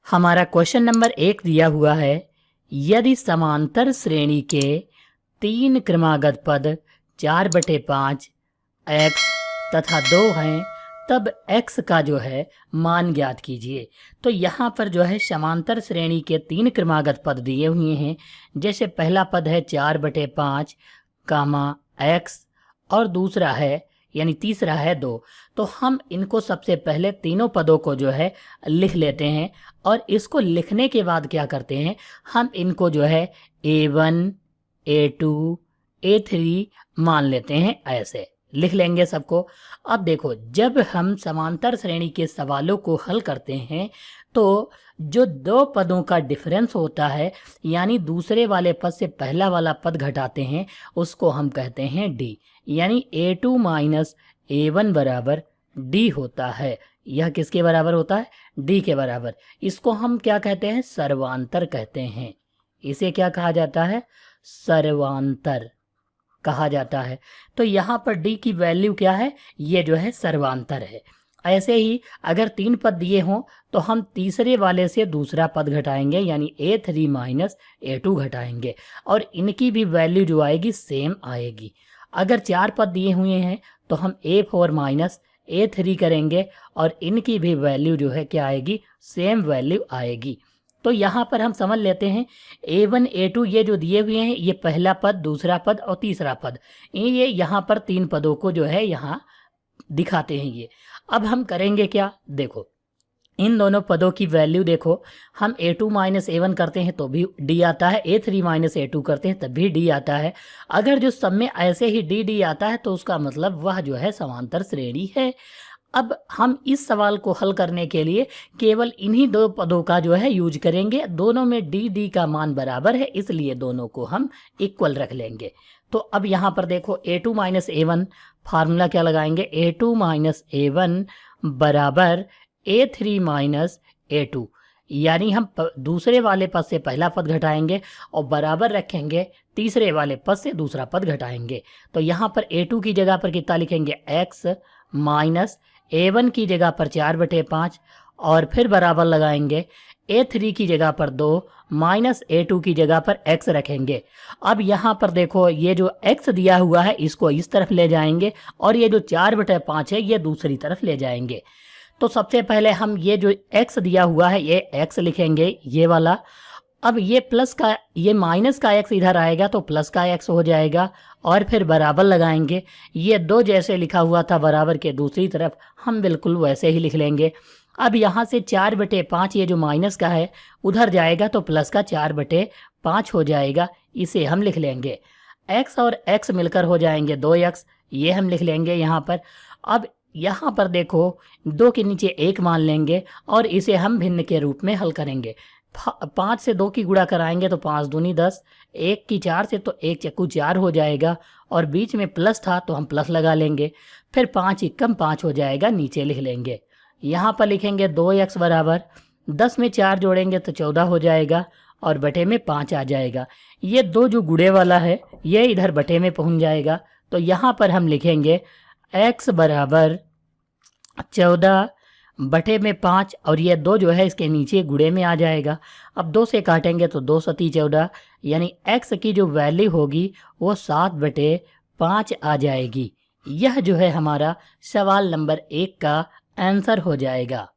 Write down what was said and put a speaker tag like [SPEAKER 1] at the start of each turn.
[SPEAKER 1] हमारा question number 1 दिया हुआ है, यदि समांतर श्रेणी के 3 क्रमागत पद 4/5 x तथा 2 हैं, तब x का जो है मान ज्ञात कीजिए। तो यहाँ पर जो है समांतर श्रेणी के 3 क्रमागत पद दिए हुए हैं। जैसे पहला पद है 4/5 कामा x और दूसरा है यानी तीसरा है 2। तो हम इनको सबसे पहले तीनों पदों को जो है लिख लेते हैं और इसको लिखने के बाद क्या करते हैं, हम इनको जो है a1 a2 a3 मान लेते हैं। ऐसे लिख लेंगे सबको। अब देखो, जब हम समांतर श्रेणी के सवालों को हल करते हैं तो जो दो पदों का डिफरेंस होता है यानी दूसरे वाले पद से पहला वाला पद घटाते हैं, उसको हम कहते हैं d। यानी a2 माइनस a1 बराबर d होता है। यह किसके बराबर होता है? d के बराबर। इसको हम क्या कहते हैं? सर्वांतर कहते हैं। इसे क्या कहा जाता है? सर्वांतर कहा जाता है। तो यहाँ पर d की वैल्यू क्या है? ये जो है सर्वांतर है। ऐसे ही अगर 3 पद दिए हों तो हम तीसरे वाले से दूसरा पद घटाएंगे यानी a3 माइनस a2 घटाएंगे और इनकी भी वैल्यू जो आएगी सेम आएगी। अगर 4 पद दिए हुए हैं तो हम a4 माइनस a3 करेंगे और इनकी भी वैल्यू जो है क्या आएगी? सेम वैल्यू आएगी। तो यहाँ पर हम समझ लेते हैं a1 a2 ये जो दिए हुए हैं, ये पहला पद, दूसरा पद और तीसरा पद, ये यहाँ पर 3 पदों को जो है यहाँ दिखाते हैं ये। अब हम करेंगे क्या? देखो, इन दोनों पदों की वैल्यू देखो, हम a2 माइनस a1 करते हैं तो भी d आता है, a3 माइनस a2 करते हैं तब भी d आता है। अगर जो सब में ऐसे ही d आता है तो उसका मतलब वह जो है समांतर श्रेणी है। अब हम इस सवाल को हल करने के लिए केवल इन्हीं दो पदों का जो है यूज करेंगे। दोनों में d का मान बराबर है, इसलिए दोनों को हम इक्वल रख लेंगे। तो अब यहाँ पर देखो a2 माइनस a1, फार्मूला क्या लगाएंगे? a2 माइनस a1 बराबर a3 माइनस a2। यानी हम दूसरे वाले पद से पहला पद घटाएंगे और बराबर रखेंगे तीसरे वाले पद से दूसरा पद घटाएंगे। तो यहाँ पर a2 की जगह पर कितना लिखेंगे? x माइनस a1 की जगह पर 4/5 और फिर बराबर लगाएंगे a3 की जगह पर 2 माइनस a2 की जगह पर x रखेंगे। अब यहाँ पर देखो, ये जो x दिया हुआ है इसको इस तरफ ले जाएंगे और ये जो 4/5 है ये दूसरी तरफ ले जाएंगे। तो सबसे पहले हम ये जो x दिया हुआ है ये x लिखेंगे, ये वाला। अब ये प्लस का, ये माइनस का x इधर आएगा तो प्लस का x हो जाएगा और फिर बराबर लगाएंगे। ये 2 जैसे लिखा हुआ था बराबर के दूसरी तरफ, हम बिल्कुल वैसे ही लिख लेंगे। अब यहाँ से 4/5 ये जो माइनस का है उधर जाएगा तो प्लस का 4/5 हो जाएगा, इसे हम लिख लेंगे। x और x मिलकर हो जाएंगे 2x, ये हम लिख लेंगे यहाँ पर। अब यहाँ पर देखो, 2 के नीचे 1 मान लेंगे और इसे हम भिन्न के रूप में हल करेंगे। 5 से 2 की गुणा कराएंगे तो 5 दूनी 10, 1 की 4 से तो 1 चक्कू 4 हो जाएगा और बीच में प्लस था तो हम प्लस लगा लेंगे। फिर 5 एकम 5 हो जाएगा, नीचे लिख लेंगे। यहाँ पर लिखेंगे 2x बराबर 10 में 4 जोड़ेंगे तो 14 हो जाएगा और बटे में 5 आ जाएगा। ये 2 जो गुणे वाला है ये इधर बटे में पहुँच जाएगा। तो यहाँ पर हम लिखेंगे x बराबर 14 बटे में 5 और ये 2 जो है इसके नीचे गुणे में आ जाएगा। अब 2 से काटेंगे तो 2 सती 14, यानी x की जो वैल्यू होगी वो 7/5 आ जाएगी। यह जो है हमारा सवाल नंबर 1 का आंसर हो जाएगा।